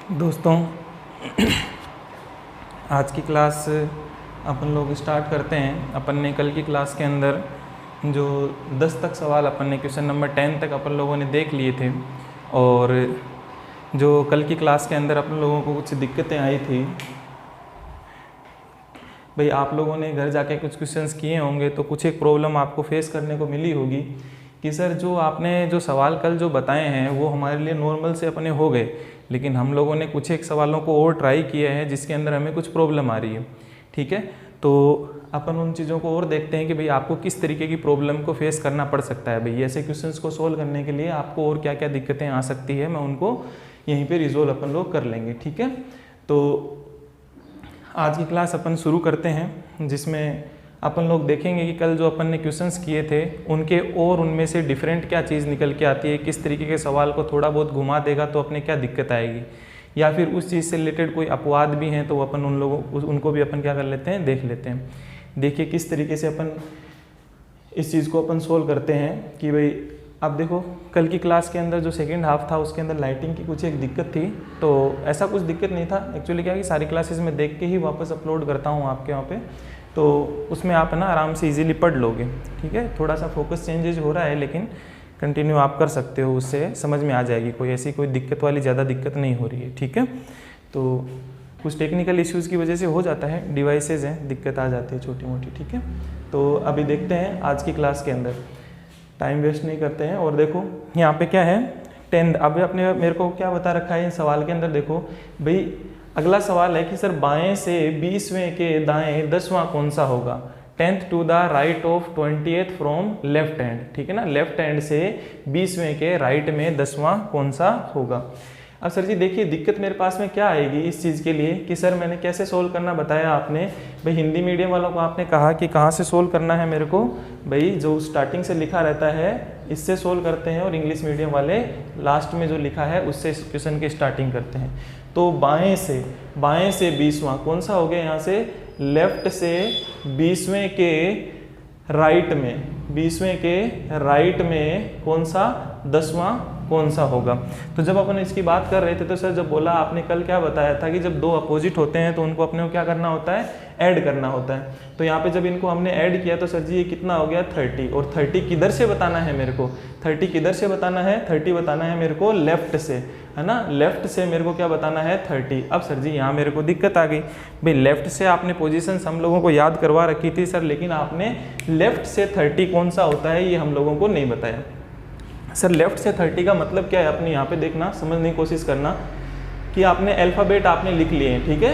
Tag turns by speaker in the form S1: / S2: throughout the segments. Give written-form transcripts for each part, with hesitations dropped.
S1: दोस्तों, आज की क्लास अपन लोग स्टार्ट करते हैं। अपन ने कल की क्लास के अंदर जो 10 तक सवाल अपन ने क्वेश्चन नंबर 10 तक अपन लोगों ने देख लिए थे, और जो कल की क्लास के अंदर अपन लोगों को कुछ दिक्कतें आई थी। भाई आप लोगों ने घर जाके कुछ क्वेश्चंस किए होंगे तो कुछ एक प्रॉब्लम आपको फेस करने को मिली होगी कि सर जो आपने जो सवाल कल जो बताए हैं वो हमारे लिए नॉर्मल से अपने हो गए, लेकिन हम लोगों ने कुछ एक सवालों को और ट्राई किया है जिसके अंदर हमें कुछ प्रॉब्लम आ रही है। ठीक है, तो अपन उन चीज़ों को और देखते हैं कि भाई आपको किस तरीके की प्रॉब्लम को फेस करना पड़ सकता है। भाई ऐसे क्वेश्चंस को सोल्व करने के लिए आपको और क्या क्या दिक्कतें आ सकती है, मैं उनको यहीं पे रिजोल्व अपन लोग कर लेंगे। ठीक है, तो आज की क्लास अपन शुरू करते हैं, जिसमें अपन लोग देखेंगे कि कल जो अपन ने क्वेश्चंस किए थे उनके और उनमें से डिफरेंट क्या चीज़ निकल के आती है, किस तरीके के सवाल को थोड़ा बहुत घुमा देगा तो अपने क्या दिक्कत आएगी, या फिर उस चीज़ से रिलेटेड कोई अपवाद भी हैं तो अपन उन लोगों उनको भी अपन क्या कर लेते हैं, देख लेते हैं। देखिए किस तरीके से अपन इस चीज़ को अपन सोल्व करते हैं कि भाई अब देखो कल की क्लास के अंदर जो सेकेंड हाफ था उसके अंदर लाइटिंग की कुछ एक दिक्कत थी। तो ऐसा कुछ दिक्कत नहीं था, एक्चुअली क्या है कि सारी क्लासेस में देख के ही वापस अपलोड करता हूँ आपके वहाँ पे, तो उसमें आप ना आराम से इजीली पढ़ लोगे। ठीक है, थोड़ा सा फोकस चेंजेज हो रहा है लेकिन कंटिन्यू आप कर सकते हो, उससे समझ में आ जाएगी। कोई ऐसी कोई दिक्कत वाली ज़्यादा दिक्कत नहीं हो रही है। ठीक है, तो कुछ टेक्निकल इश्यूज़ की वजह से हो जाता है, डिवाइसेज हैं, दिक्कत आ जाती है छोटी मोटी। ठीक है, तो अभी देखते हैं आज की क्लास के अंदर, टाइम वेस्ट नहीं करते हैं। और देखो यहाँ पे क्या है 10, अब अपने मेरे को क्या बता रखा है इन सवाल के अंदर। देखो भाई अगला सवाल है कि सर बाएं से 20वें के दाएं 10वां कौन सा होगा, 10th to the right of 20th from left hand. ठीक है ना, लेफ्ट हैंड से 20वें के राइट में 10वां कौन सा होगा। अब सर जी देखिए दिक्कत मेरे पास में क्या आएगी इस चीज़ के लिए कि सर मैंने कैसे सोल्व करना बताया आपने। भाई हिंदी मीडियम वालों को आपने कहा कि कहाँ से सोल्व करना है मेरे को, भाई जो स्टार्टिंग से लिखा रहता है इससे सोल्व करते हैं, और इंग्लिश मीडियम वाले लास्ट में जो लिखा है उससे क्वेश्चन की स्टार्टिंग करते हैं। तो बाएं से 20वां कौन सा हो गया, यहाँ से लेफ्ट से 20वें के राइट में, 20वें के राइट में कौन सा 10वां कौन सा होगा। तो जब अपन इसकी बात कर रहे थे तो सर जब बोला आपने कल क्या बताया था कि जब दो अपोजिट होते हैं तो उनको अपने को क्या करना होता है, ऐड करना होता है। तो यहाँ पे जब इनको हमने ऐड किया तो सर जी ये कितना हो गया 30, और 30 किधर से बताना है मेरे को, 30 किधर से बताना है, 30 बताना है मेरे को लेफ्ट से, है ना, लेफ्ट से मेरे को क्या बताना है 30। अब सर जी यहाँ मेरे को दिक्कत आ गई, भाई लेफ्ट से आपने पोजीशन हम लोगों को याद करवा रखी थी सर, लेकिन आपने लेफ्ट से 30 कौन सा होता है ये हम लोगों को नहीं बताया। सर लेफ्ट से 30 का मतलब क्या है, अपने यहाँ पे देखना, समझने की कोशिश करना कि आपने अल्फ़ाबेट आपने लिख लिए हैं। ठीक है,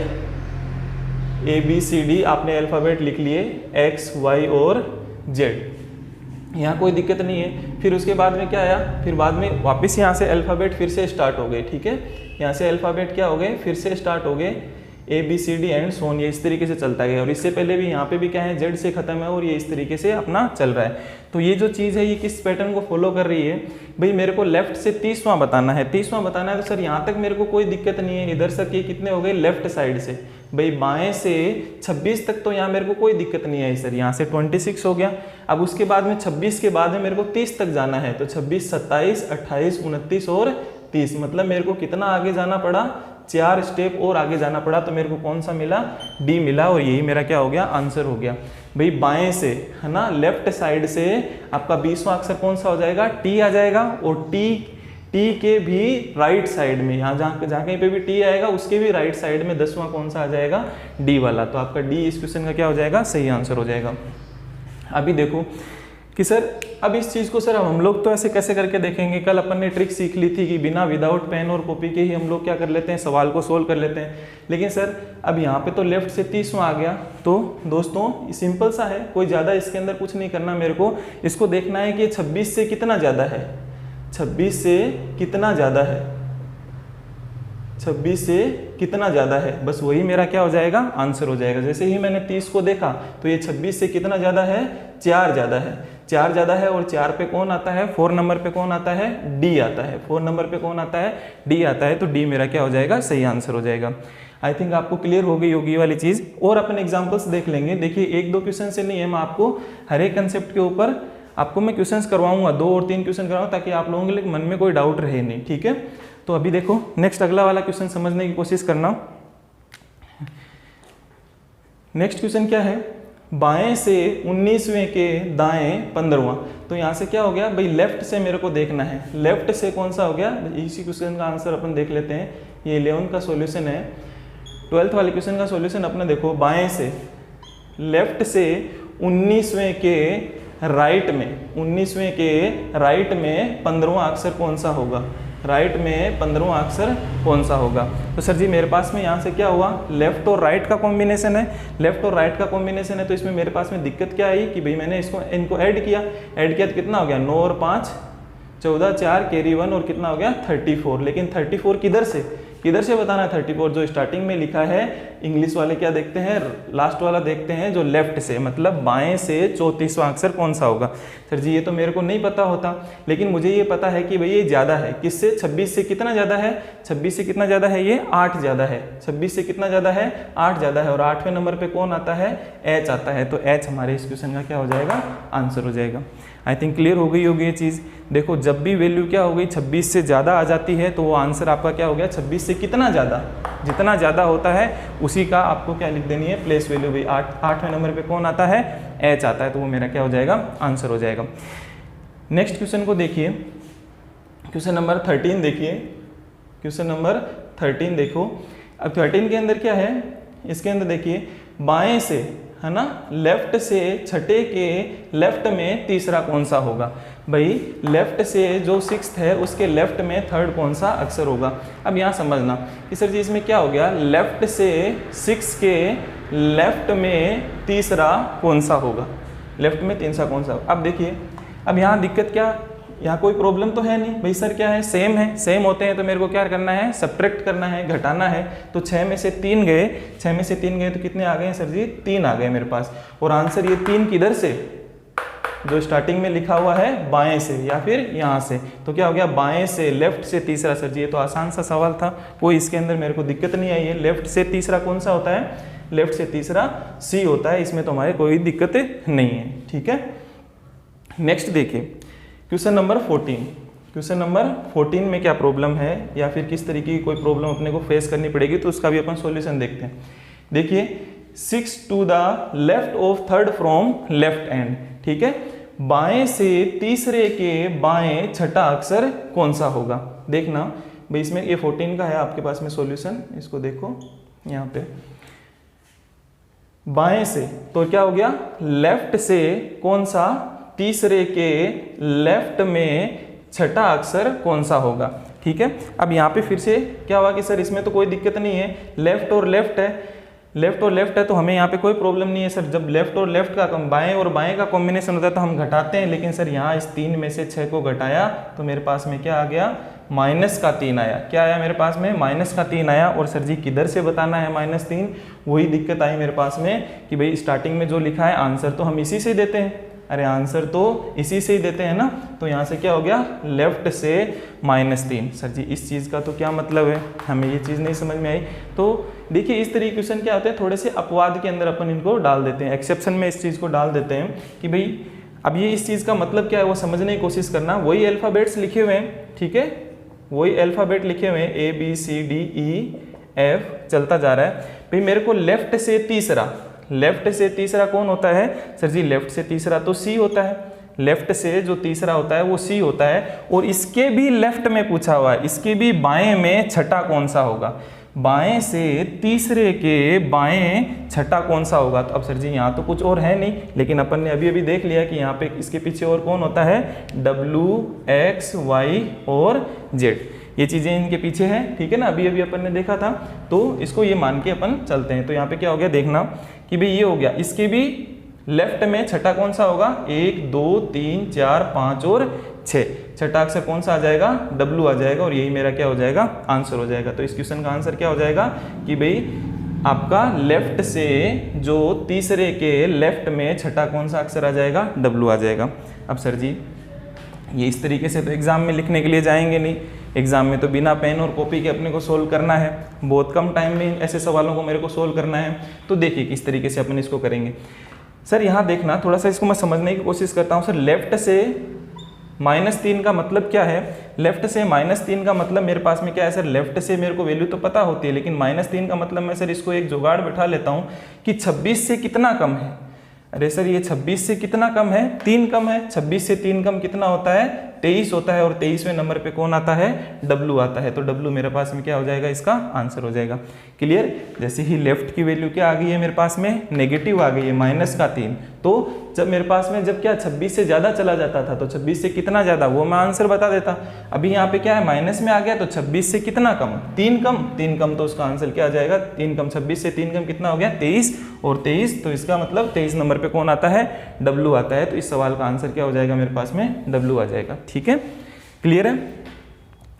S1: ABCD आपने अल्फ़ाबेट लिख लिए, X Y और Z, यहाँ कोई दिक्कत नहीं है। फिर उसके बाद में क्या आया, फिर बाद में वापस यहाँ से अल्फ़ाबेट फिर से स्टार्ट हो गए। ठीक है, यहाँ से अल्फ़ाबेट क्या हो गए, फिर से स्टार्ट हो गए, ABCD एंड सोन, ये इस तरीके से चलता गया। और इससे पहले भी यहाँ पे भी क्या है Z से ख़त्म है, और ये इस तरीके से अपना चल रहा है। तो ये जो चीज़ है ये किस पैटर्न को फॉलो कर रही है, भाई मेरे को लेफ्ट से 30वां बताना है, 30वां बताना है। तो सर यहाँ तक मेरे को कोई दिक्कत नहीं है, इधर तक ये कितने हो गए लेफ्ट साइड से, भाई बाएं से 26 तक तो यहाँ मेरे को कोई दिक्कत नहीं है सर, यहाँ से 26 हो गया। अब उसके बाद में 26 के बाद में मेरे को 30 तक जाना है, तो 26, 27, 28, 29 और 30, मतलब मेरे को कितना आगे जाना पड़ा, 4 स्टेप और आगे जाना पड़ा। तो मेरे को कौन सा मिला, डी मिला, और यही मेरा क्या हो गया, आंसर हो गया। भाई बाएं से, है ना, लेफ्ट साइड से आपका 20वां अक्षर कौन सा हो जाएगा, टी आ जाएगा, और टी के भी राइट साइड में, यहाँ जहाँ कहीं पे भी टी आएगा उसके भी राइट साइड में 10वां कौन सा आ जाएगा, डी वाला। तो आपका डी इस क्वेश्चन का क्या हो जाएगा, सही आंसर हो जाएगा। अभी देखो कि सर अब इस चीज़ को सर हम लोग तो ऐसे कैसे करके देखेंगे, कल अपन ने ट्रिक सीख ली थी कि बिना विदाउट पेन और कॉपी के ही हम लोग क्या कर लेते हैं, सवाल को सोल्व कर लेते हैं। लेकिन सर अब यहाँ पे तो लेफ्ट से 30वां आ गया, तो दोस्तों सिंपल सा है, कोई ज़्यादा इसके अंदर कुछ नहीं करना मेरे को। इसको देखना है कि 26 से कितना ज़्यादा है, 26 से कितना ज़्यादा है, 26 से कितना ज़्यादा है, बस वही मेरा क्या हो जाएगा, आंसर हो जाएगा। जैसे ही मैंने 30 को देखा तो ये 26 से कितना ज़्यादा है, 4 ज़्यादा है, 4 ज़्यादा है। और 4 पे कौन आता है, 4 नंबर पे कौन आता है, डी आता है, 4 नंबर पे कौन आता है, डी आता है। तो डी मेरा क्या हो जाएगा, सही आंसर हो जाएगा। आई थिंक आपको क्लियर हो गई होगी वाली चीज़। और अपन एग्जाम्पल्स देख लेंगे। देखिए 1-2 क्वेश्चन से नहीं है, मैं आपको हर एक कंसेप्ट के ऊपर आपको मैं क्वेश्चंस करवाऊंगा, 2 और 3 क्वेश्चन करवाऊंगा ताकि आप लोगों के लिए मन में कोई डाउट रहे नहीं। ठीक है, तो अभी देखो नेक्स्ट अगला वाला क्वेश्चन समझने की कोशिश करना। नेक्स्ट क्वेश्चन क्या है, बाएं से 19वें के दाएं 15वां। तो यहाँ से क्या हो गया भाई, लेफ्ट से मेरे को देखना है, लेफ्ट से कौन सा हो गया, इसी क्वेश्चन का आंसर अपन देख लेते हैं। ये 11 का सॉल्यूशन है, 12th वाले क्वेश्चन का सॉल्यूशन अपना देखो, बाएं से, लेफ्ट से 19वें के राइट में, 19वें के राइट में 15वां अक्षर कौन सा होगा, राइट में 15वां अक्षर कौन सा होगा। तो सर जी मेरे पास में यहाँ से क्या हुआ, लेफ्ट और राइट का कॉम्बिनेशन है, लेफ्ट और राइट का कॉम्बिनेशन है, तो इसमें मेरे पास में दिक्कत क्या आई कि भाई मैंने इनको ऐड किया तो कितना हो गया, 9 और 5 14, 4 कैरी 1 और कितना हो गया 34। लेकिन 34 किधर से बताना है 34, जो स्टार्टिंग में लिखा है, इंग्लिश वाले क्या देखते हैं, लास्ट वाला देखते हैं जो लेफ्ट से, मतलब बाएं से 34वां अक्षर कौन सा होगा। सर जी ये तो मेरे को नहीं पता होता, लेकिन मुझे ये पता है कि भाई ये ज़्यादा है, किससे, 26 से कितना ज़्यादा है, 26 से कितना ज़्यादा है, ये 8 ज़्यादा है, 26 से कितना ज़्यादा है, 8 ज़्यादा है, और 8वें नंबर पे कौन आता है, एच आता है। तो एच हमारे इस क्वेश्चन का क्या हो जाएगा, आंसर हो जाएगा। आई थिंक क्लियर हो गई होगी ये चीज़। देखो जब भी वैल्यू क्या हो गई 26 से ज़्यादा आ जाती है तो वो आंसर आपका क्या हो गया, 26 से कितना ज़्यादा, जितना ज़्यादा होता है उसी का आपको क्या लिख देनी है, प्लेस वैल्यू। भाई 8वें नंबर पे कौन आता है, एच आता है, तो वो मेरा क्या हो जाएगा, आंसर हो जाएगा। नेक्स्ट क्वेश्चन को देखिए, क्वेश्चन नंबर 13 देखिए, क्वेश्चन नंबर 13 देखो। अब 13 के अंदर क्या है, इसके अंदर देखिए, बाएं से है ना, लेफ्ट से छठे के लेफ्ट में तीसरा कौन सा होगा। भाई लेफ्ट से जो 6th है उसके लेफ्ट में 3rd कौन सा अक्षर होगा। अब यहाँ समझना कि सर जी इसमें क्या हो गया, लेफ्ट से 6 के लेफ्ट में तीसरा कौन सा होगा, लेफ्ट में तीसरा कौन सा। अब देखिए, अब यहाँ दिक्कत क्या, यहाँ कोई प्रॉब्लम तो है नहीं भाई, सर क्या है, सेम है, सेम होते हैं तो मेरे को क्या करना है, सब्ट्रैक्ट करना है, घटाना है। तो 6 में से 3 गए, 6 में से 3 गए तो कितने आ गए सर जी, 3 आ गए मेरे पास। और आंसर ये 3 किधर से, जो स्टार्टिंग में लिखा हुआ है बाएं से या फिर यहाँ से, तो क्या हो गया, बाएं से लेफ्ट से तीसरा। सर जी ये तो आसान सा सवाल था, कोई इसके अंदर मेरे को दिक्कत नहीं आई है। लेफ्ट से तीसरा कौन सा होता है, लेफ्ट से तीसरा सी होता है, इसमें तो हमारे कोई दिक्कत नहीं है। ठीक है, नेक्स्ट देखिए क्वेश्चन नंबर 14। क्वेश्चन नंबर 14 में क्या प्रॉब्लम है या फिर किस तरीके की कोई प्रॉब्लम अपने को फेस करनी पड़ेगी, तो उसका भी अपन सॉल्यूशन देखते हैं। देखिए 6 to the left of 3rd from left end, ठीक है, बाएं से तीसरे के बाएं छठा अक्षर कौन सा होगा। देखना भाई इसमें ये 14 का है आपके पास में सॉल्यूशन, इसको देखो यहाँ पे, बाएं से तो क्या हो गया, लेफ्ट से कौन सा, तीसरे के लेफ्ट में छठा अक्षर कौन सा होगा। ठीक है, अब यहाँ पे फिर से क्या हुआ कि सर इसमें तो कोई दिक्कत नहीं है, लेफ्ट और लेफ्ट है, लेफ्ट और लेफ्ट है तो हमें यहाँ पे कोई प्रॉब्लम नहीं है। सर जब लेफ्ट और लेफ्ट का बाएं और बाएं का कॉम्बिनेशन होता है तो हम घटाते हैं, लेकिन सर यहाँ इस 3 में से 6 को घटाया तो मेरे पास में क्या आ गया, -3 आया। क्या आया मेरे पास में, -3 आया। और सर जी किधर से बताना है -3, वही दिक्कत आई मेरे पास में कि भाई स्टार्टिंग में जो लिखा है आंसर तो हम इसी से देते हैं, अरे आंसर तो इसी से ही देते हैं ना, तो यहाँ से क्या हो गया, लेफ्ट से -3। सर जी इस चीज़ का तो क्या मतलब है, हमें ये चीज़ नहीं समझ में आई। तो देखिए इस तरीके क्वेश्चन क्या होते हैं, थोड़े से अपवाद के अंदर अपन इनको डाल देते हैं, एक्सेप्शन में इस चीज़ को डाल देते हैं कि भाई अब ये इस चीज़ का मतलब क्या है वो समझने की कोशिश करना। वही अल्फ़ाबेट्स लिखे हुए हैं, ठीक है, वही अल्फ़ाबेट लिखे हुए हैं, ABCDEF चलता जा रहा है। भाई मेरे को लेफ्ट से तीसरा, लेफ्ट से तीसरा कौन होता है, सर जी लेफ्ट से तीसरा तो सी होता है, लेफ्ट से जो तीसरा होता है वो सी होता है। और इसके भी लेफ्ट में पूछा हुआ है, इसके भी बाएं में छठा कौन सा होगा, बाएं से तीसरे के बाएं छठा कौन सा होगा। तो अब सर जी यहाँ तो कुछ और है नहीं, लेकिन अपन ने अभी अभी देख लिया कि यहाँ पे इसके पीछे और कौन होता है, W, X, Y और Z, ये चीज़ें इनके पीछे हैं, ठीक है ना, अभी अभी अपन ने देखा था, तो इसको ये मान के अपन चलते हैं। तो यहाँ पे क्या हो गया, देखना कि भाई ये हो गया, इसके भी लेफ्ट में छठा कौन सा होगा, 1, 2, 3, 4, 5 और 6, छठा अक्षर कौन सा आ जाएगा, W आ जाएगा, और यही मेरा क्या हो जाएगा, आंसर हो जाएगा। तो इस क्वेश्चन का आंसर क्या हो जाएगा कि भाई आपका लेफ्ट से जो तीसरे के लेफ्ट में छठा कौन सा अक्षर आ जाएगा, W आ जाएगा। अब सर जी ये इस तरीके से तो एग्जाम में लिखने के लिए जाएंगे नहीं, एग्जाम में तो बिना पेन और कॉपी के अपने को सोल्व करना है, बहुत कम टाइम में ऐसे सवालों को मेरे को सोल्व करना है। तो देखिए किस तरीके से अपन इसको करेंगे। सर यहाँ देखना थोड़ा सा इसको मैं समझने की कोशिश करता हूँ। सर लेफ्ट से -3 का मतलब क्या है, लेफ्ट से -3 का मतलब मेरे पास में क्या है सर, लेफ्ट से मेरे को वैल्यू तो पता होती है, लेकिन -3 का मतलब मैं सर इसको एक जुगाड़ बैठा लेता हूँ कि 26 से कितना कम है। अरे सर ये 26 से कितना कम है, 3 कम है। 26 से 3 कम कितना होता है, 23 होता है। और 23वें नंबर पे कौन आता है, W आता है। तो W मेरे पास में क्या हो जाएगा, इसका आंसर हो जाएगा। क्लियर। जैसे ही लेफ्ट की वैल्यू क्या आ गई है मेरे पास में, नेगेटिव आ गई है, -3। तो जब मेरे पास में जब क्या 26 से ज़्यादा चला जाता था, तो 26 से कितना ज़्यादा वो मैं आंसर बता देता। अभी यहाँ पे क्या है, माइनस में आ गया, तो 26 से कितना कम, 3 कम। 3 कम तो उसका आंसर क्या आ जाएगा, 3 कम। 26 से 3 कम कितना हो गया, 23। और 23 तो इसका मतलब 23 नंबर पे कौन आता है, W आता है। तो इस सवाल का आंसर क्या हो जाएगा मेरे पास में, W आ जाएगा। ठीक है, क्लियर है।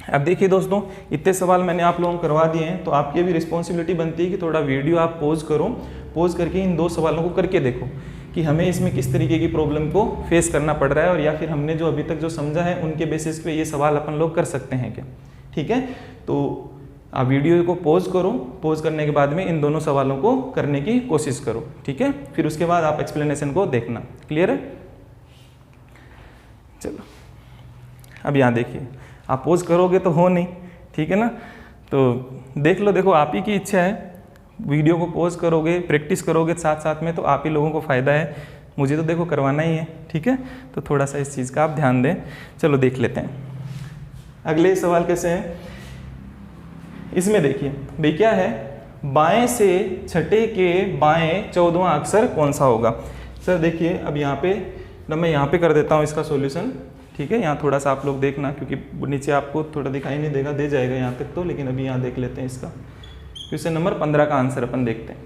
S1: अब देखिए दोस्तों, इतने सवाल मैंने आप लोगों को करवा दिए हैं, तो आपकी भी रिस्पॉन्सिबिलिटी बनती है कि थोड़ा वीडियो आप पॉज करो, पॉज करके इन 2 सवालों को करके देखो कि हमें इसमें किस तरीके की प्रॉब्लम को फेस करना पड़ रहा है, और या फिर हमने जो अभी तक जो समझा है उनके बेसिस पे ये सवाल अपन लोग कर सकते हैं क्या। ठीक है, तो आप वीडियो को पॉज करो, पॉज करने के बाद में इन दोनों सवालों को करने की कोशिश करो। ठीक है, फिर उसके बाद आप एक्सप्लेनेशन को देखना। क्लियर है। चलो अब यहाँ देखिए, आप पोज करोगे तो हो नहीं, ठीक है ना, तो देख लो, देखो आप ही की इच्छा है। वीडियो को पॉज करोगे, प्रैक्टिस करोगे साथ साथ में, तो आप ही लोगों को फ़ायदा है, मुझे तो देखो करवाना ही है। ठीक है, तो थोड़ा सा इस चीज़ का आप ध्यान दें। चलो देख लेते हैं अगले सवाल कैसे हैं। इसमें देखिए भाई क्या है, बाएं से छठे के बाएं 14वां अक्षर कौन सा होगा। सर देखिए अब यहाँ पे ना, मैं यहाँ पे कर देता हूँ इसका सॉल्यूशन। ठीक है, यहाँ थोड़ा सा आप लोग देखना, क्योंकि नीचे आपको थोड़ा दिखाई नहीं देगा, दे जाएगा यहाँ तक तो, लेकिन अभी यहाँ देख लेते हैं इसका। क्वेश्चन नंबर 15 का आंसर अपन देखते हैं।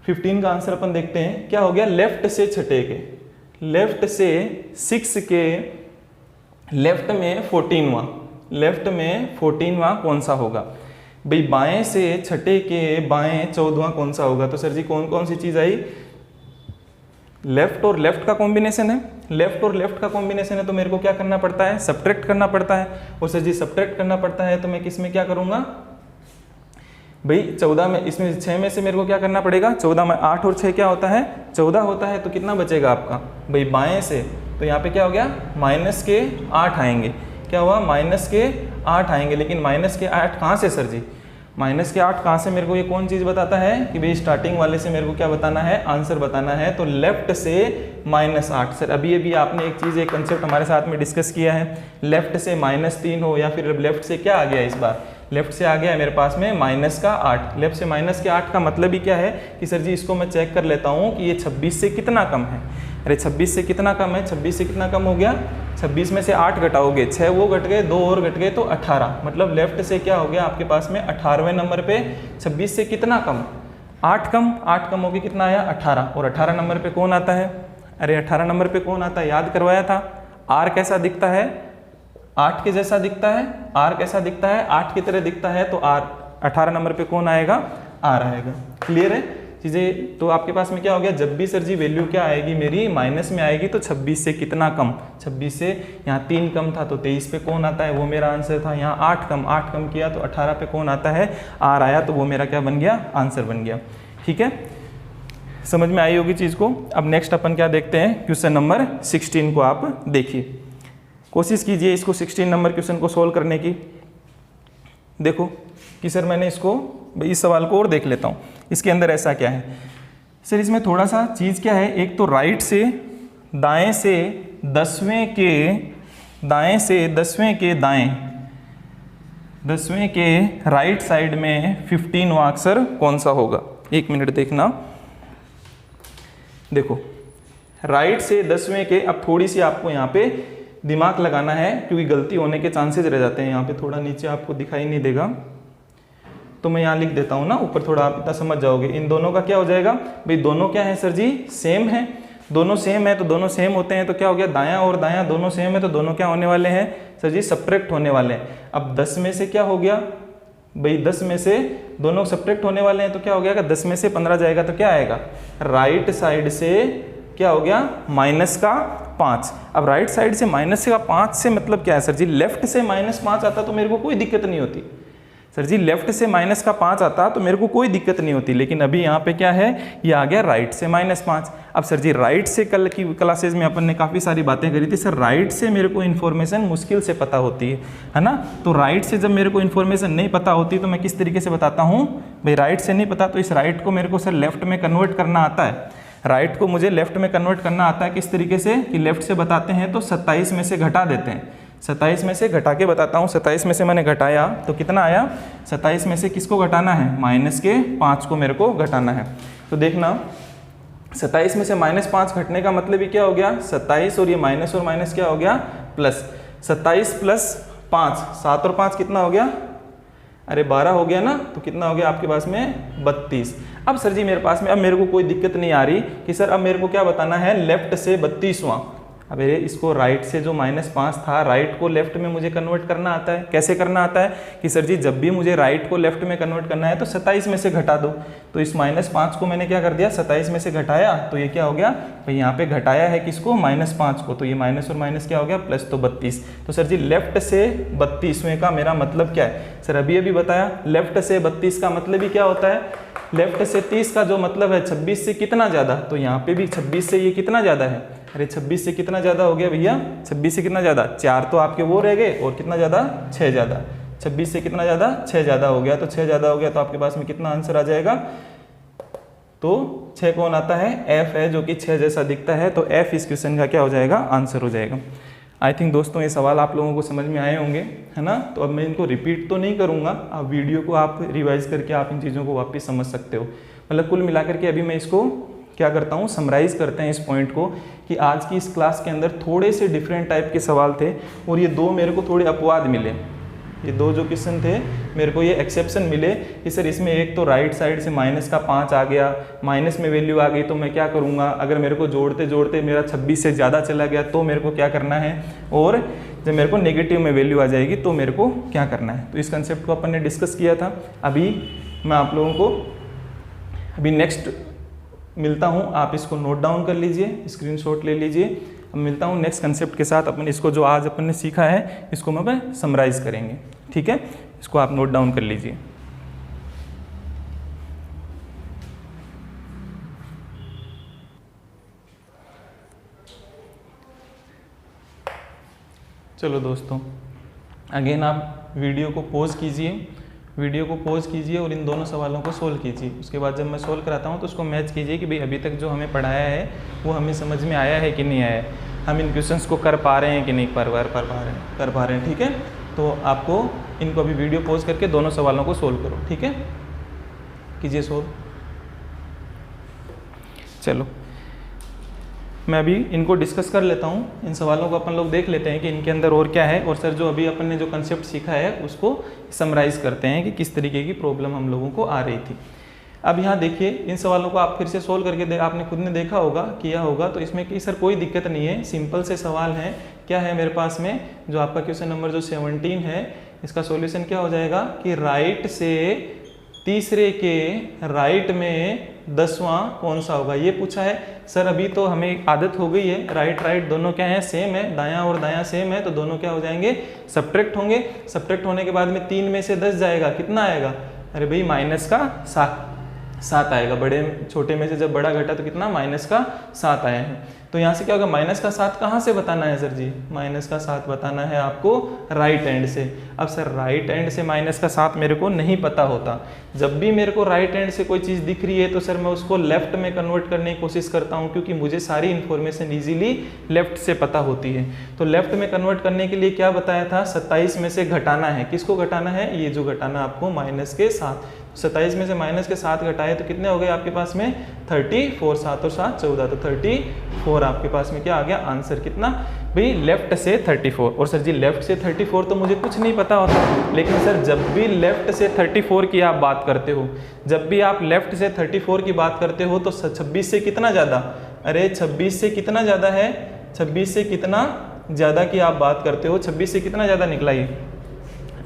S1: 15 का आंसर अपन देखते हैं, क्या हो गया, लेफ्ट से छठे के, लेफ्ट से 6 के लेफ्ट में 14वां, लेफ्ट में 14वां कौन सा होगा। भाई बाएं से छठे के बाएं 14वां कौन सा होगा। तो सर जी कौन कौन सी चीज़ आई, लेफ्ट और लेफ्ट का कॉम्बिनेशन है, लेफ्ट और लेफ्ट का कॉम्बिनेशन है, तो मेरे को क्या करना पड़ता है, सब्ट्रैक्ट करना पड़ता है। और सर जी सब्ट्रैक्ट करना पड़ता है, तो मैं किस में क्या करूँगा भाई, 14 में, इसमें 6 में से मेरे को क्या करना पड़ेगा, 14 में 8 और 6 क्या होता है, 14 होता है। तो कितना बचेगा आपका भाई बाएं से, तो यहाँ पे क्या हो गया, -8 आएंगे। क्या हुआ, -8 आएंगे। लेकिन -8 कहाँ से सर जी, -8 कहाँ से, मेरे को ये कौन चीज़ बताता है कि भाई स्टार्टिंग वाले से मेरे को क्या बताना है, आंसर बताना है। तो लेफ्ट से -8। सर अभी अभी आपने एक चीज़, एक कंसेप्ट हमारे साथ में डिस्कस किया है, लेफ्ट से -3 हो, या फिर लेफ्ट से क्या आ गया, इस बार लेफ्ट से आ गया है मेरे पास में -8। लेफ्ट से -8 का मतलब ही क्या है कि सर जी इसको मैं चेक कर लेता हूँ कि ये 26 से कितना कम है। अरे 26 से कितना कम है, 26 से कितना कम हो गया, 26 में से 8 घटाओगे, 6 वो घट गए, 2 और घट गए, तो 18। मतलब लेफ्ट से क्या हो गया आपके पास में 18वें नंबर पे 26 से कितना कम, 8 कम, 8 कम हो गया, कितना आया 18। और 18 नंबर पे कौन आता है, अरे 18 नंबर पे कौन आता है, याद करवाया था। आर कैसा दिखता है, 8 के जैसा दिखता है। आर कैसा दिखता है, 8 की तरह दिखता है। तो आर 18 नंबर पे कौन आएगा, आर आएगा। क्लियर है चीज़ें। तो आपके पास में क्या हो गया, जब भी सर जी वैल्यू क्या आएगी मेरी माइनस में आएगी, तो 26 से कितना कम, 26 से यहाँ 3 कम था, तो 23 पे कौन आता है, वो मेरा आंसर था। यहाँ 8 कम किया, तो 18 पे कौन आता है, आर आया, तो वो मेरा क्या बन गया, आंसर बन गया। ठीक है, समझ में आई होगी चीज़ को। अब नेक्स्ट अपन क्या देखते हैं, क्वेश्चन नंबर 16 को आप देखिए, कोशिश कीजिए इसको 16 नंबर क्वेश्चन को सोल्व करने की। देखो कि सर मैंने इसको, इस सवाल को और देख लेता हूँ, इसके अंदर ऐसा क्या है। सर इसमें थोड़ा सा चीज़ क्या है, एक तो राइट से दाएं से 10वें के दाएं से 10वें के दाएं, 10वें के राइट साइड में 15वां अक्षर कौन सा होगा। एक मिनट देखना, देखो राइट से 10वें के, अब थोड़ी सी आपको यहाँ पे दिमाग लगाना है, क्योंकि गलती होने के चांसेस रह जाते हैं। यहाँ पे थोड़ा नीचे आपको दिखाई नहीं देगा, तो मैं यहाँ लिख देता हूँ ना, ऊपर थोड़ा आप इतना समझ जाओगे। इन दोनों का क्या हो जाएगा भाई, दोनों क्या है सर जी, सेम है। दोनों सेम है तो दोनों सेम होते हैं, तो क्या हो गया, दायां और दायां दोनों सेम है, तो दोनों क्या होने वाले हैं सर जी, सब्ट्रैक्ट होने वाले हैं। अब 10 में से क्या हो गया भाई, 10 में से दोनों सब्ट्रैक्ट होने वाले हैं, तो क्या हो गया, 10 में से 15 जाएगा, तो क्या आएगा, राइट साइड से क्या हो गया, -5। अब राइट साइड से -5 से मतलब क्या है सर जी, लेफ्ट से -5 आता तो मेरे को कोई दिक्कत नहीं होती। सर जी लेफ्ट से माइनस का 5 आता तो मेरे को कोई दिक्कत नहीं होती, लेकिन अभी यहाँ पे क्या है, ये आ गया राइट से -5। अब सर जी राइट से कल की क्लासेज में अपन ने काफ़ी सारी बातें करी थी, सर राइट से मेरे को इन्फॉर्मेशन मुश्किल से पता होती है ना। तो राइट से जब मेरे को इन्फॉर्मेशन नहीं पता होती तो मैं किस तरीके से बताता हूँ भाई, राइट से नहीं पता तो इस राइट को मेरे को सर लेफ्ट में कन्वर्ट करना आता है। राइट को मुझे लेफ्ट में कन्वर्ट करना आता है किस तरीके से कि लेफ्ट से बताते हैं तो 27 में से घटा देते हैं, 27 में से घटा के बताता हूँ। 27 में से मैंने घटाया तो कितना आया, 27 में से किसको घटाना है, -5 को मेरे को घटाना है। तो देखना 27 में से -5 घटने का मतलब ही क्या हो गया, 27 और ये माइनस और माइनस क्या हो गया प्लस, 27 + 5, 7 और 5 कितना हो गया, अरे 12 हो गया ना, तो कितना हो गया आपके पास में 32। अब सर जी मेरे पास में अब मेरे को कोई दिक्कत नहीं आ रही कि सर अब मेरे को क्या बताना है, लेफ्ट से 32वां। अब इसको राइट से जो -5 था, राइट को लेफ्ट में मुझे कन्वर्ट करना आता है। कैसे करना आता है कि सर जी जब भी मुझे राइट को लेफ्ट में कन्वर्ट करना है तो 27 में से घटा दो। तो इस -5 को मैंने क्या कर दिया, 27 में से घटाया तो ये क्या हो गया भाई, यहाँ पे घटाया है किसको, -5 को, तो ये माइनस और माइनस क्या हो गया प्लस, तो 32। तो सर जी लेफ्ट से 32वें का मेरा मतलब क्या है, सर अभी बताया लेफ्ट से 32 का मतलब ही क्या होता है, लेफ्ट से 30 का जो मतलब है 26 से कितना ज़्यादा, तो यहाँ पे भी 26 से ये कितना ज़्यादा है, अरे 26 से कितना ज़्यादा हो गया भैया, 26 से कितना ज़्यादा, 4 तो आपके वो रह गए और कितना ज़्यादा 6 ज़्यादा, 26 से कितना ज़्यादा 6 ज़्यादा हो गया। तो 6 ज़्यादा हो गया तो आपके पास में कितना आंसर आ जाएगा, तो 6 कौन आता है, F है जो कि 6 जैसा दिखता है, तो F इस क्वेश्चन का क्या हो जाएगा, आंसर हो जाएगा। आई थिंक दोस्तों ये सवाल आप लोगों को समझ में आए होंगे, है ना। तो अब मैं इनको रिपीट तो नहीं करूँगा, आप वीडियो को आप रिवाइज करके आप इन चीज़ों को वापस समझ सकते हो। मतलब कुल मिलाकर के अभी मैं इसको क्या करता हूँ, समराइज करते हैं इस पॉइंट को कि आज की इस क्लास के अंदर थोड़े से डिफरेंट टाइप के सवाल थे और ये 2 मेरे को थोड़े अपवाद मिले। ये 2 जो क्वेश्चन थे मेरे को ये एक्सेप्शन मिले कि सर इसमें एक तो राइट साइड से -5 आ गया, माइनस में वैल्यू आ गई तो मैं क्या करूँगा, अगर मेरे को जोड़ते जोड़ते मेरा 26 से ज़्यादा चला गया तो मेरे को क्या करना है, और जब मेरे को नेगेटिव में वैल्यू आ जाएगी तो मेरे को क्या करना है। तो इस कंसेप्ट को अपन ने डिस्कस किया था। अभी मैं आप लोगों को अभी नेक्स्ट मिलता हूँ, आप इसको नोट डाउन कर लीजिए, स्क्रीनशॉट ले लीजिए। अब मिलता हूँ नेक्स्ट कंसेप्ट के साथ, अपन इसको जो आज अपन ने सीखा है इसको मैं समराइज करेंगे, ठीक है। इसको आप नोट डाउन कर लीजिए। चलो दोस्तों, अगेन आप वीडियो को पॉज कीजिए और इन दोनों सवालों को सोल्व कीजिए। उसके बाद जब मैं सोल्व कराता हूँ तो उसको मैच कीजिए कि भाई अभी तक जो हमें पढ़ाया है वो हमें समझ में आया है कि नहीं आया है, हम इन क्वेश्चंस को कर पा रहे हैं कि नहीं कर पा रहे हैं, ठीक है। तो आपको इनको अभी वीडियो पॉज करके दोनों सवालों को सोल्व करो, ठीक है, कीजिए सोल्व। चलो मैं अभी इनको डिस्कस कर लेता हूँ, इन सवालों को अपन लोग देख लेते हैं कि इनके अंदर और क्या है, और सर जो अभी अपन ने जो कंसेप्ट सीखा है उसको समराइज़ करते हैं कि किस तरीके की प्रॉब्लम हम लोगों को आ रही थी। अब यहाँ देखिए, इन सवालों को आप फिर से सोल्व करके आपने खुद ने देखा होगा, किया होगा, तो इसमें कि सर कोई दिक्कत नहीं है, सिंपल से सवाल है। क्या है मेरे पास में, जो आपका क्वेश्चन नंबर जो 17 है, इसका सॉल्यूशन क्या हो जाएगा कि राइट से तीसरे के राइट में 10वां कौन सा होगा, ये पूछा है। सर अभी तो हमें आदत हो गई है, राइट दोनों क्या है, सेम है, दायां और दायां सेम है, तो दोनों क्या हो जाएंगे, सब्ट्रैक्ट होंगे। सब्ट्रैक्ट होने के बाद में 3 में से 10 जाएगा, कितना आएगा, अरे भाई -7 आएगा। बड़े छोटे में से जब बड़ा घटा तो कितना, -7 आया है। तो यहाँ से क्या होगा, -7 कहाँ से बताना है सर जी, -7 बताना है आपको राइट एंड से। अब सर राइट एंड से -7 मेरे को नहीं पता होता। जब भी मेरे को राइट एंड से कोई चीज़ दिख रही है तो सर मैं उसको लेफ्ट में कन्वर्ट करने की कोशिश करता हूँ, क्योंकि मुझे सारी इन्फॉर्मेशन ईजिली लेफ्ट से पता होती है। तो लेफ्ट में कन्वर्ट करने के लिए क्या बताया था, 27 में से घटाना है। किसको घटाना है, ये जो घटाना आपको -7, 27 में से -7 घटाए तो कितने हो गए आपके पास में 34, 7 और 7 14, तो 34 आपके पास में क्या आ गया आंसर, कितना भाई लेफ्ट से 34। और सर जी लेफ्ट से 34 तो मुझे कुछ नहीं पता होता, लेकिन सर जब भी लेफ्ट से 34 की आप बात करते हो, जब भी आप लेफ्ट से 34 की बात करते हो तो 26 से कितना ज़्यादा, अरे 26 से कितना ज़्यादा है, 26 से कितना ज़्यादा की आप बात करते हो, 26 से कितना ज़्यादा निकला ये,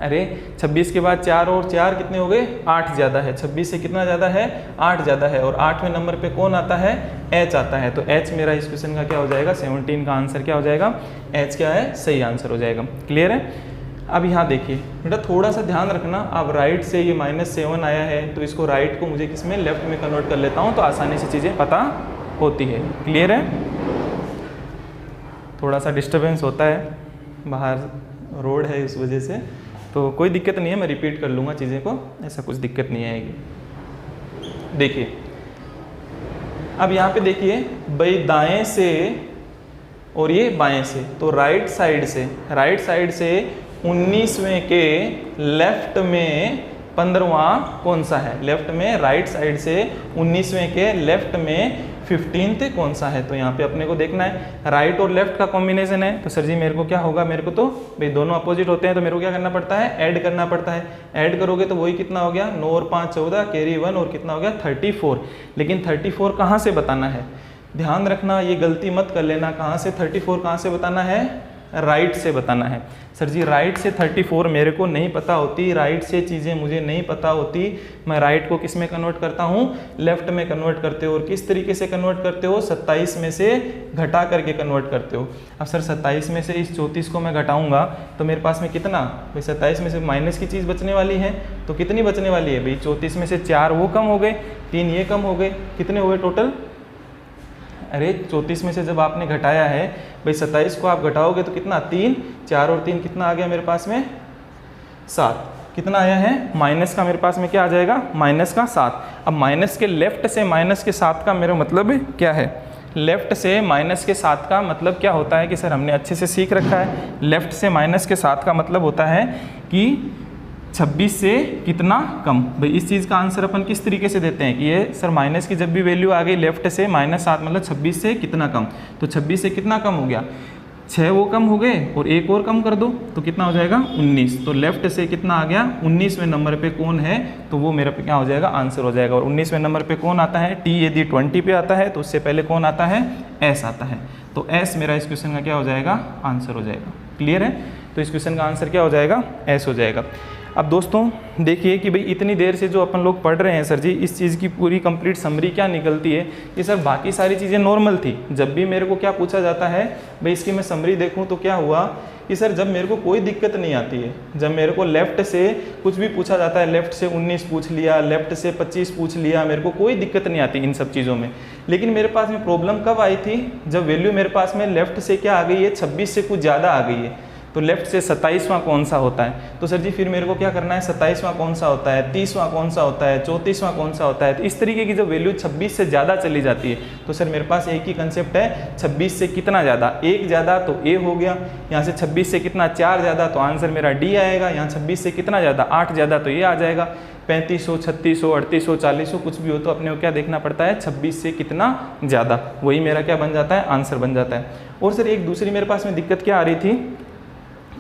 S1: अरे 26 के बाद 4 और 4 कितने हो गए, 8 ज़्यादा है। 26 से कितना ज़्यादा है, 8 ज़्यादा है। और 8वें नंबर पे कौन आता है, H आता है। तो H मेरा इस क्वेश्चन का क्या हो जाएगा, 17 का आंसर क्या हो जाएगा, H क्या है, सही आंसर हो जाएगा। क्लियर है। अब यहाँ देखिए बेटा, थोड़ा सा ध्यान रखना, अब राइट से ये -7 आया है तो इसको राइट को मुझे किस में, लेफ्ट में कन्वर्ट कर लेता हूँ तो आसानी से चीज़ें पता होती है। क्लियर है? थोड़ा सा डिस्टर्बेंस होता है, बाहर रोड है इस वजह से, तो कोई दिक्कत नहीं है, मैं रिपीट कर लूँगा चीज़ें को, ऐसा कुछ दिक्कत नहीं आएगी। देखिए अब यहाँ पे देखिए भाई, दाएं से और ये बाएं से, तो राइट साइड से 19वें के लेफ्ट में 15वां कौन सा है, लेफ्ट में, राइट साइड से 19वें के लेफ्ट में 15th कौन सा है, तो यहाँ पे अपने को देखना है राइट और लेफ्ट का कॉम्बिनेशन है, तो सर जी मेरे को क्या होगा, मेरे को तो भाई दोनों अपोजिट होते हैं तो मेरे को क्या करना पड़ता है, ऐड करना पड़ता है। ऐड करोगे तो वही कितना हो गया, 9 और 5 14, कैरी 1 और कितना हो गया 34। लेकिन 34 कहाँ से बताना है, ध्यान रखना, ये गलती मत कर लेना, कहाँ से 34 कहाँ से बताना है, राइट से बताना है। सर जी राइट से 34 मेरे को नहीं पता होती, राइट से चीज़ें मुझे नहीं पता होती, मैं राइट को किस में कन्वर्ट करता हूँ, लेफ्ट में कन्वर्ट करते हो। और किस तरीके से कन्वर्ट करते हो, 27 में से घटा करके कन्वर्ट करते हो। अब सर 27 में से इस 34 को मैं घटाऊंगा तो मेरे पास में कितना, भाई 27 में से माइनस की चीज़ बचने वाली है, तो कितनी बचने वाली है भाई, 34 में से 4 वो कम हो गए, 3 ये कम हो गए, कितने हो गए टोटल, अरे 34 में से जब आपने घटाया है भाई 27 को आप घटाओगे तो कितना, 3, 4 और 3 कितना आ गया मेरे पास में, 7। कितना आया है, माइनस का मेरे पास में क्या आ जाएगा, माइनस का 7। अब माइनस के लेफ्ट से माइनस के 7 का मेरा मतलब क्या है, लेफ्ट से माइनस के 7 का मतलब क्या होता है कि सर हमने अच्छे से सीख रखा है, लेफ्ट से माइनस के 7 का मतलब होता है कि 26 से कितना कम। भाई इस चीज़ का आंसर अपन किस तरीके से देते हैं कि ये सर माइनस की जब भी वैल्यू आ गई लेफ्ट से -7 मतलब 26 से कितना कम, तो 26 से कितना कम हो गया, 6 वो कम हो गए और एक और कम कर दो तो कितना हो जाएगा 19। तो लेफ्ट से कितना आ गया, 19वें नंबर पे कौन है, तो वो मेरा पे क्या हो जाएगा, आंसर हो जाएगा। और 19वें नंबर पे कौन आता है, टी यदि 20 पे आता है तो उससे पहले कौन आता है, एस आता है, तो एस मेरा इस क्वेश्चन का क्या हो जाएगा, आंसर हो जाएगा। क्लियर है? तो इस क्वेश्चन का आंसर क्या हो जाएगा, एस हो जाएगा। अब दोस्तों देखिए कि भाई इतनी देर से जो अपन लोग पढ़ रहे हैं सर जी, इस चीज़ की पूरी कंप्लीट समरी क्या निकलती है कि सर बाकी सारी चीज़ें नॉर्मल थी। जब भी मेरे को क्या पूछा जाता है भाई इसकी मैं समरी देखूं तो क्या हुआ कि सर जब मेरे को कोई दिक्कत नहीं आती है, जब मेरे को लेफ्ट से कुछ भी पूछा जाता है, लेफ्ट से 19 पूछ लिया, लेफ्ट से 25 पूछ लिया, मेरे को कोई दिक्कत नहीं आती इन सब चीज़ों में। लेकिन मेरे पास में प्रॉब्लम कब आई थी, जब वैल्यू मेरे पास में लेफ्ट से क्या आ गई है, 26 से कुछ ज़्यादा आ गई है, तो लेफ्ट से 27वां कौन सा होता है, तो सर जी फिर मेरे को क्या करना है, 27वां कौन सा होता है, 30वां कौन सा होता है, 34वां कौन सा होता है। तो इस तरीके की जो वैल्यू 26 से ज़्यादा चली जाती है तो सर मेरे पास एक ही कंसेप्ट है, 26 से कितना ज़्यादा, 1 ज़्यादा तो ए हो गया, यहाँ से 26 से कितना 4 ज़्यादा तो आंसर मेरा डी आएगा, यहाँ 26 से कितना ज़्यादा 8 ज़्यादा तो ये आ जाएगा। 3500, 3600, 3800, 4000 कुछ भी हो तो अपने को क्या देखना पड़ता है, 26 से कितना ज़्यादा, वही मेरा क्या बन जाता है, आंसर बन जाता है। और सर एक दूसरी मेरे पास में दिक्कत क्या आ रही थी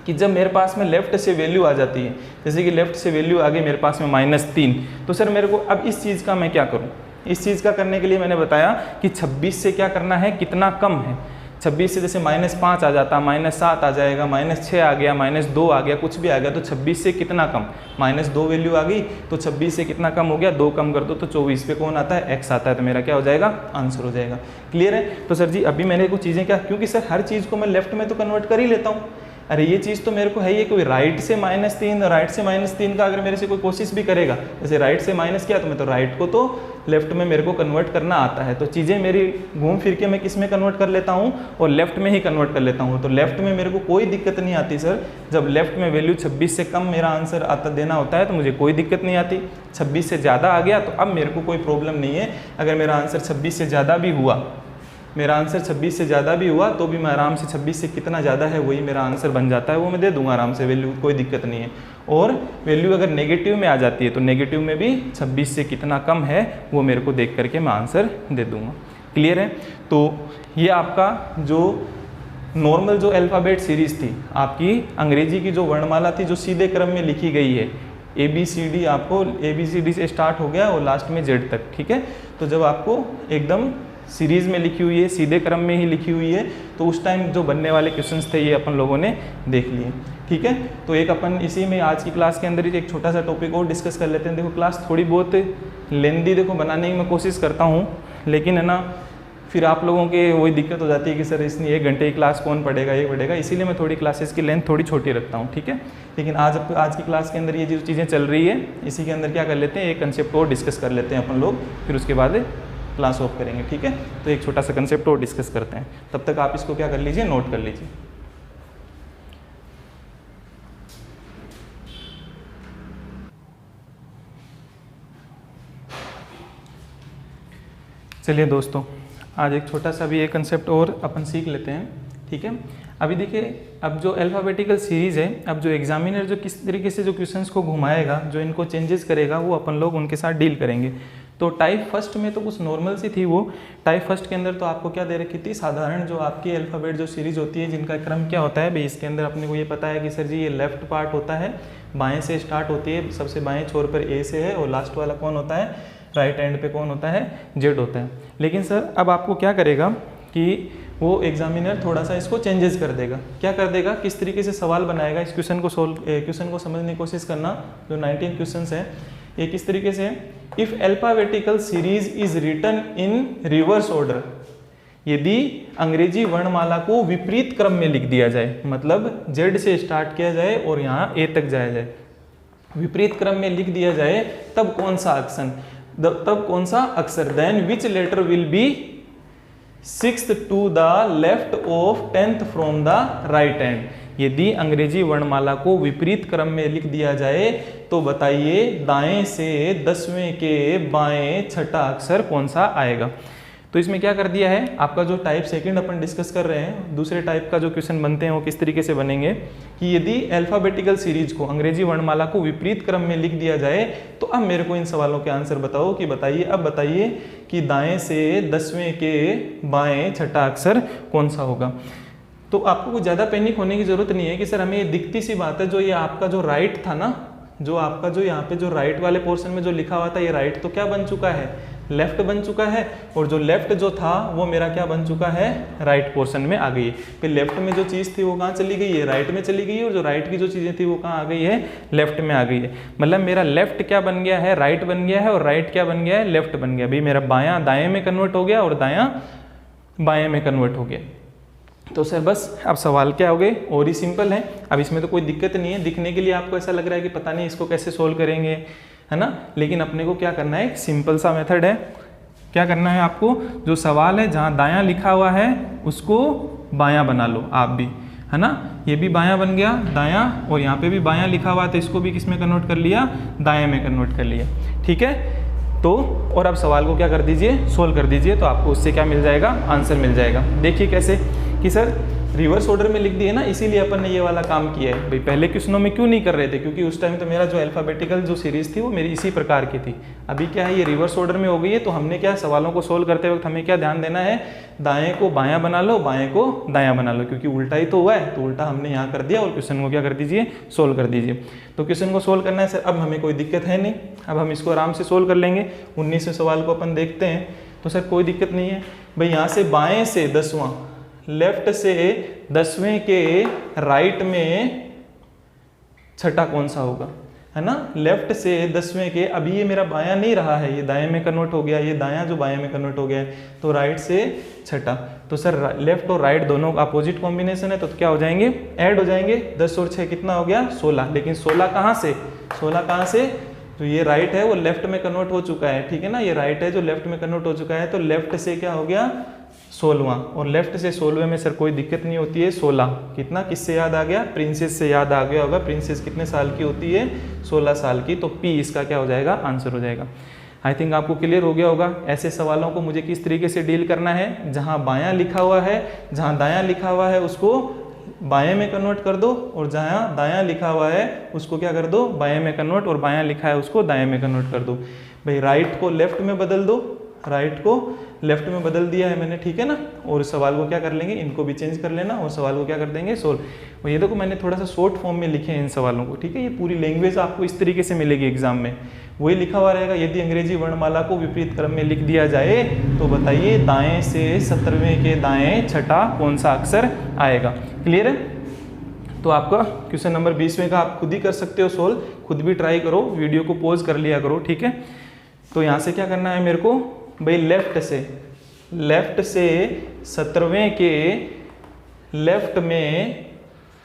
S1: कि जब मेरे पास में लेफ्ट से वैल्यू आ जाती है, जैसे कि लेफ्ट से वैल्यू आ गई मेरे पास में -3, तो सर मेरे को अब इस चीज़ का मैं क्या करूं, इस चीज़ का करने के लिए मैंने बताया कि 26 से क्या करना है, कितना कम है। 26 से जैसे -5 आ जाता, -7 आ जाएगा, -6 आ गया, -2 आ गया, कुछ भी आ गया, तो 26 से कितना कम, -2 वैल्यू आ गई तो 26 से कितना कम हो गया, 2 कम कर दो तो 24 पे कौन आता है, x आता है, तो मेरा क्या हो जाएगा, आंसर हो जाएगा। क्लियर है? तो सर जी अभी मैंने कुछ चीज़ें क्या, क्योंकि सर हर चीज़ को मैं लेफ्ट में तो कन्वर्ट कर ही लेता हूँ, अरे ये चीज़ तो मेरे को है ही, कोई राइट से -3, राइट से -3 का अगर मेरे से कोई कोशिश भी करेगा, जैसे राइट से माइनस किया तो मैं तो राइट को तो लेफ्ट में मेरे को कन्वर्ट करना आता है, तो चीज़ें मेरी घूम फिर के मैं किस में कन्वर्ट कर लेता हूँ, और लेफ्ट में ही कन्वर्ट कर लेता हूँ। तो लेफ्ट में मेरे को कोई दिक्कत नहीं आती सर, जब लेफ्ट में वैल्यू 26 से कम मेरा आंसर आता देना होता है तो मुझे कोई दिक्कत नहीं आती। 26 से ज़्यादा आ गया तो अब मेरे को कोई प्रॉब्लम नहीं है, अगर मेरा आंसर 26 से ज़्यादा भी हुआ, मेरा आंसर 26 से ज़्यादा भी हुआ तो भी मैं आराम से 26 से कितना ज़्यादा है वही मेरा आंसर बन जाता है, वो मैं दे दूंगा आराम से वैल्यू, कोई दिक्कत नहीं है। और वैल्यू अगर नेगेटिव में आ जाती है तो नेगेटिव में भी 26 से कितना कम है वो मेरे को देख करके मैं आंसर दे दूंगा। क्लियर है? तो ये आपका जो नॉर्मल जो अल्फ़ाबेट सीरीज़ थी, आपकी अंग्रेजी की जो वर्णमाला थी जो सीधे क्रम में लिखी गई है, ABCD, आपको ABCD से स्टार्ट हो गया और लास्ट में Z तक, ठीक है। तो जब आपको एकदम सीरीज़ में लिखी हुई है, सीधे क्रम में ही लिखी हुई है, तो उस टाइम जो बनने वाले क्वेश्चंस थे ये अपन लोगों ने देख लिए, ठीक है। तो एक अपन इसी में आज की क्लास के अंदर ही एक छोटा सा टॉपिक और डिस्कस कर लेते हैं। देखो क्लास थोड़ी बहुत लेंदी देखो बनाने की मैं कोशिश करता हूँ, लेकिन है ना फिर आप लोगों के वही दिक्कत हो जाती है कि सर इसने 1 घंटे की क्लास कौन पढ़ेगा, ये पढ़ेगा, इसीलिए मैं थोड़ी क्लासेस की लेंथ थोड़ी छोटी रखता हूँ, ठीक है। लेकिन आज की क्लास के अंदर ये जो चीज़ें चल रही है, इसी के अंदर क्या कर लेते हैं, एक कंसेप्ट और डिस्कस कर लेते हैं अपन लोग, फिर उसके बाद क्लास ऑफ करेंगे, ठीक है। तो एक छोटा सा कंसेप्ट और डिस्कस करते हैं, तब तक आप इसको क्या कर लीजिए, नोट कर लीजिए। चलिए दोस्तों, आज एक छोटा सा भी एक कंसेप्ट और अपन सीख लेते हैं, ठीक है। अभी देखिए, अब जो अल्फ़ाबेटिकल सीरीज़ है, अब जो एग्जामिनर जो किस तरीके से जो क्वेश्चंस को घुमाएगा, जो इनको चेंजेस करेगा, वो अपन लोग उनके साथ डील करेंगे। तो टाइप फर्स्ट में तो कुछ नॉर्मल सी थी, वो टाइप फर्स्ट के अंदर तो आपको क्या दे रखी थी, साधारण जो आपकी अल्फ़ाबेट जो सीरीज़ होती है, जिनका क्रम क्या होता है भाई, इसके अंदर अपने को ये पता है कि सर जी ये लेफ्ट पार्ट होता है, बाएँ से स्टार्ट होती है, सबसे बाएँ छोर पर ए से है, और लास्ट वाला कौन होता है, राइट एंड पे कौन होता है, जेड होता है। लेकिन सर अब आपको क्या करेगा कि वो एग्जामिनर थोड़ा सा इसको चेंजेस कर देगा। क्या कर देगा, किस तरीके से सवाल बनाएगा, इस क्वेश्चन को समझने की कोशिश करना। जो 19 क्वेश्चंस हैं, ये किस तरीके से, if alphabetical series is written in reverse order, यदि अंग्रेजी वर्णमाला को विपरीत क्रम में लिख दिया जाए, मतलब जेड से स्टार्ट किया जाए और यहाँ ए तक जाया जाए, विपरीत क्रम में लिख दिया जाए, तब कौन सा अक्षर, then which letter will be 6th to the left of 10th from the right hand. यदि अंग्रेजी वर्णमाला को विपरीत क्रम में लिख दिया जाए तो बताइए दाएं से 10वें के बाएं छठा अक्षर कौन सा आएगा। तो इसमें क्या कर दिया है, आपका जो टाइप सेकंड अपन डिस्कस कर रहे हैं, दूसरे टाइप का जो क्वेश्चन बनते हैं वो किस तरीके से बनेंगे कि यदि अल्फाबेटिकल सीरीज को, अंग्रेजी वर्णमाला को विपरीत क्रम में लिख दिया जाए, तो अब मेरे को इन सवालों के आंसर बताओ कि बताइए कि दाएं से 10वें के बाएं छठा अक्षर कौन सा होगा। तो आपको कुछ ज़्यादा पैनिक होने की जरूरत नहीं है कि सर हमें ये दिखती सी बात है, जो ये आपका जो राइट था ना, जो आपका जो यहाँ पे जो राइट वाले पोर्शन में जो लिखा हुआ था, ये राइट तो क्या बन चुका है, लेफ्ट बन चुका है, और जो लेफ्ट जो था वो मेरा क्या बन चुका है, राइट पोर्शन में आ गई है। फिर लेफ्ट में जो चीज़ थी वो कहाँ चली गई है, राइट में चली गई है, और जो राइट की जो चीज़ें थी वो कहाँ आ गई है, लेफ्ट में आ गई है। मतलब मेरा लेफ्ट क्या बन गया है, राइट बन गया है, और राइट क्या बन गया है, लेफ्ट बन गया। भाई मेरा बायां दाएं में कन्वर्ट हो गया और दायां बाएं में कन्वर्ट हो गया। तो सर बस अब सवाल क्या हो गए, और ही सिंपल है। अब इसमें तो कोई दिक्कत नहीं है, दिखने के लिए आपको ऐसा लग रहा है कि पता नहीं इसको कैसे सोल्व करेंगे, है ना, लेकिन अपने को क्या करना है, एक सिंपल सा मेथड है। क्या करना है आपको, जो सवाल है जहाँ दायां लिखा हुआ है उसको बायां बना लो आप भी, है ना। ये भी बायां बन गया दायां, और यहाँ पे भी बायां लिखा हुआ है तो इसको भी किस में कन्वर्ट कर लिया, दाएं में कन्वर्ट कर लिया, ठीक है। तो और अब सवाल को क्या कर दीजिए, सोल्व कर दीजिए, तो आपको उससे क्या मिल जाएगा, आंसर मिल जाएगा। देखिए कैसे कि सर रिवर्स ऑर्डर में लिख दिए ना, इसीलिए अपन ने ये वाला काम किया है। भाई पहले क्वेश्चनों में क्यों नहीं कर रहे थे, क्योंकि उस टाइम तो मेरा जो अल्फाबेटिकल जो सीरीज थी वो मेरी इसी प्रकार की थी। अभी क्या है, ये रिवर्स ऑर्डर में हो गई है, तो हमने क्या सवालों को सोल्व करते वक्त हमें क्या ध्यान देना है, दाएं को बायां बना लो, बाएं को दायां बना लो, क्योंकि उल्टा ही तो हुआ है, तो उल्टा हमने यहाँ कर दिया और क्वेश्चन को क्या कर दीजिए, सोल्व कर दीजिए। तो क्वेश्चन को सोल्व करना है सर, अब हमें कोई दिक्कत है नहीं, अब हम इसको आराम से सोल्व कर लेंगे। 19वें सवाल को अपन देखते हैं, तो सर कोई दिक्कत नहीं है। भाई यहाँ से बाएं से 10वां, लेफ्ट से 10वें के राइट में छठा कौन सा होगा, है ना। लेफ्ट से 10वें के, अभी ये मेरा बायां नहीं रहा है, ये दाएं में कन्वर्ट हो गया, ये दायां जो बाएं में कन्वर्ट हो गया है, तो राइट से छठा। तो सर लेफ्ट और राइट दोनों का अपोजिट कॉम्बिनेशन है, तो क्या हो जाएंगे, ऐड हो जाएंगे। 10 और 6 कितना हो गया, 16। लेकिन 16 कहाँ से, 16 कहाँ से, तो ये राइट है वो लेफ्ट में कन्वर्ट हो चुका है, ठीक है ना, ये राइट है जो लेफ्ट में कन्वर्ट हो चुका है, तो लेफ्ट से क्या हो गया 16वां, और लेफ्ट से 16वें में सर कोई दिक्कत नहीं होती है। 16 कितना, किससे याद आ गया, प्रिंसेस से याद आ गया होगा। प्रिंसेस कितने साल की होती है, 16 साल की, तो पी इसका क्या हो जाएगा, आंसर हो जाएगा। आई थिंक आपको क्लियर हो गया होगा। ऐसे सवालों को मुझे किस तरीके से डील करना है, जहाँ बायां लिखा हुआ है, जहाँ दायां लिखा हुआ है उसको बाएं में कन्वर्ट कर दो, और जहाँ दायां लिखा हुआ है उसको क्या कर दो, बाएं में कन्वर्ट, और बायां लिखा है उसको दाएं में कन्वर्ट कर दो। भाई राइट को लेफ्ट में बदल दो, राइट को लेफ्ट में बदल दिया है मैंने, ठीक है ना। और सवाल को क्या कर लेंगे, इनको भी चेंज कर लेना, और सवाल को क्या कर देंगे, सोल्व। और ये देखो मैंने थोड़ा सा शॉर्ट फॉर्म में लिखे हैं इन सवालों को, ठीक है। ये पूरी लैंग्वेज आपको इस तरीके से मिलेगी एग्जाम में, वही लिखा हुआ रहेगा। यदि अंग्रेजी वर्णमाला को विपरीत क्रम में लिख दिया जाए तो बताइए दाएं से 17वें के दाएं छठा कौन सा अक्षर आएगा। क्लियर है। तो आपका क्वेश्चन नंबर 20वें का आप खुद ही कर सकते हो सोल्व, खुद भी ट्राई करो, वीडियो को पॉज कर लिया करो, ठीक है। तो यहाँ से क्या करना है मेरे को, भाई लेफ्ट से लेफ्ट से 17वें के लेफ्ट में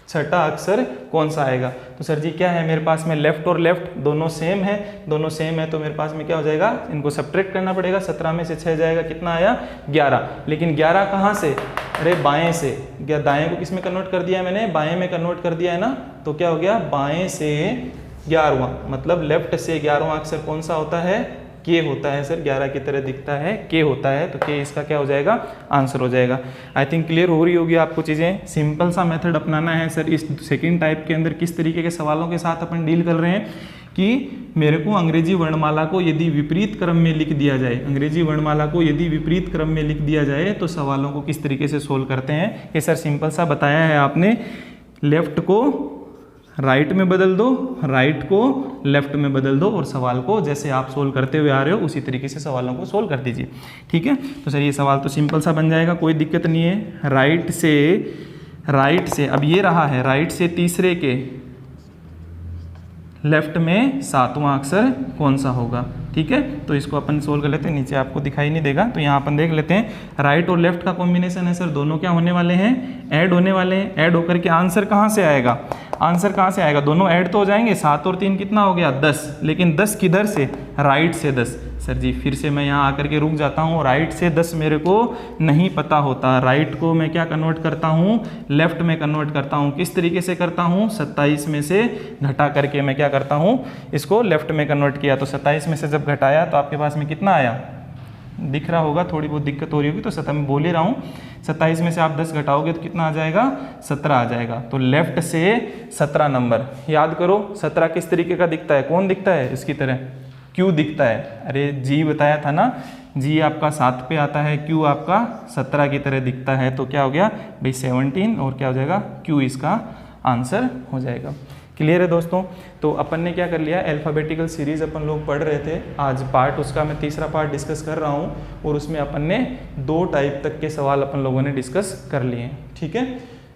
S1: छठा अक्षर कौन सा आएगा। तो सर जी क्या है, मेरे पास में लेफ्ट और लेफ्ट दोनों सेम है, दोनों सेम है तो मेरे पास में क्या हो जाएगा, इनको सब्ट्रैक्ट करना पड़ेगा। 17 में से 6 जाएगा, कितना आया 11। लेकिन 11 कहाँ से, अरे बाएं से। क्या दाएं को किस में कन्वर्ट कर दिया है मैंने, बाएं में कन्वर्ट कर दिया है ना। तो क्या हो गया, बाएं से 11वां, मतलब लेफ्ट से 11वां अक्षर कौन सा होता है, के होता है। सर 11 की तरह दिखता है, के होता है, तो के इसका क्या हो जाएगा, आंसर हो जाएगा। आई थिंक क्लियर हो रही होगी आपको चीज़ें। सिंपल सा मेथड अपनाना है सर। इस सेकंड टाइप के अंदर किस तरीके के सवालों के साथ अपन डील कर रहे हैं कि मेरे को अंग्रेजी वर्णमाला को यदि विपरीत क्रम में लिख दिया जाए, अंग्रेजी वर्णमाला को यदि विपरीत क्रम में लिख दिया जाए तो सवालों को किस तरीके से सोल्व करते हैं। ये सर सिंपल सा बताया है आपने, लेफ्ट को राइट में बदल दो, राइट को लेफ्ट में बदल दो और सवाल को जैसे आप सोल्व करते हुए आ रहे हो उसी तरीके से सवालों को सोल्व कर दीजिए। ठीक है, तो सर ये सवाल तो सिंपल सा बन जाएगा, कोई दिक्कत नहीं है। राइट से अब ये रहा है, राइट से तीसरे के लेफ्ट में 7वां अक्षर कौन सा होगा। ठीक है, तो इसको अपन सोल्व कर लेते हैं। नीचे आपको दिखाई नहीं देगा तो यहाँ अपन देख लेते हैं। राइट और लेफ्ट का कॉम्बिनेशन है सर, दोनों क्या होने वाले हैं, ऐड होने वाले हैं। ऐड होकर के आंसर कहाँ से आएगा, आंसर कहाँ से आएगा, दोनों ऐड तो हो जाएंगे। 7 और 3 कितना हो गया 10, लेकिन 10 किधर से, राइट से 10। सर जी फिर से मैं यहाँ आकर के रुक जाता हूँ, राइट से 10 मेरे को नहीं पता होता। राइट को मैं क्या कन्वर्ट करता हूँ, लेफ्ट में कन्वर्ट करता हूँ। किस तरीके से करता हूँ, 27 में से घटा करके मैं क्या करता हूँ, इसको लेफ्ट में कन्वर्ट किया। तो 27 में से जब घटाया तो आपके पास में कितना आया, दिख रहा होगा, थोड़ी बहुत दिक्कत हो रही होगी तो 7 में बोल ही रहा हूँ। 27 में से आप 10 घटाओगे तो कितना आ जाएगा, 17 आ जाएगा। तो लेफ्ट से 17 नंबर याद करो। 17 किस तरीके का दिखता है, कौन दिखता है, इसकी तरह क्यू दिखता है। अरे जी बताया था ना, जी आपका 7 पे आता है, क्यू आपका 17 की तरह दिखता है। तो क्या हो गया भाई 17 और क्या हो जाएगा, क्यू इसका आंसर हो जाएगा। क्लियर है दोस्तों। तो अपन ने क्या कर लिया, अल्फ़ाबेटिकल सीरीज़ अपन लोग पढ़ रहे थे। आज पार्ट उसका मैं तीसरा पार्ट डिस्कस कर रहा हूँ और उसमें अपन ने 2 टाइप तक के सवाल अपन लोगों ने डिस्कस कर लिए हैं। ठीक है,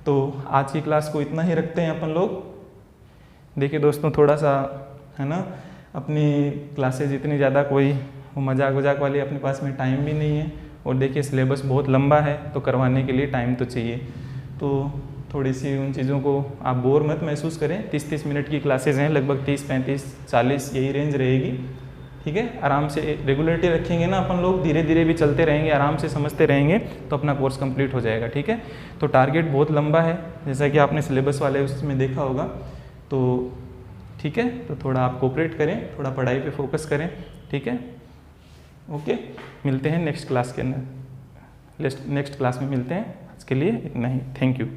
S1: तो आज की क्लास को इतना ही रखते हैं अपन लोग। देखिए दोस्तों, थोड़ा सा है ना, अपनी क्लासेज इतनी ज़्यादा कोई मजाक वजाक वाली अपने पास में टाइम भी नहीं है। और देखिए सिलेबस बहुत लंबा है तो करवाने के लिए टाइम तो चाहिए। तो थोड़ी सी उन चीज़ों को आप बोर मत महसूस करें। 30-30 मिनट की क्लासेज हैं, लगभग 30, 35, 40 यही रेंज रहेगी। ठीक है, आराम से रेगुलरिटी रखेंगे ना अपन लोग, धीरे धीरे भी चलते रहेंगे, आराम से समझते रहेंगे तो अपना कोर्स कंप्लीट हो जाएगा। ठीक है, तो टारगेट बहुत लंबा है जैसा कि आपने सिलेबस वाले उसमें देखा होगा। तो ठीक है, तो थोड़ा आप कोऑपरेट करें, थोड़ा पढ़ाई पे फोकस करें। ठीक है, ओके, मिलते हैं नेक्स्ट क्लास के अंदर, नेक्स्ट क्लास में मिलते हैं। आज के लिए इतना ही, थैंक यू।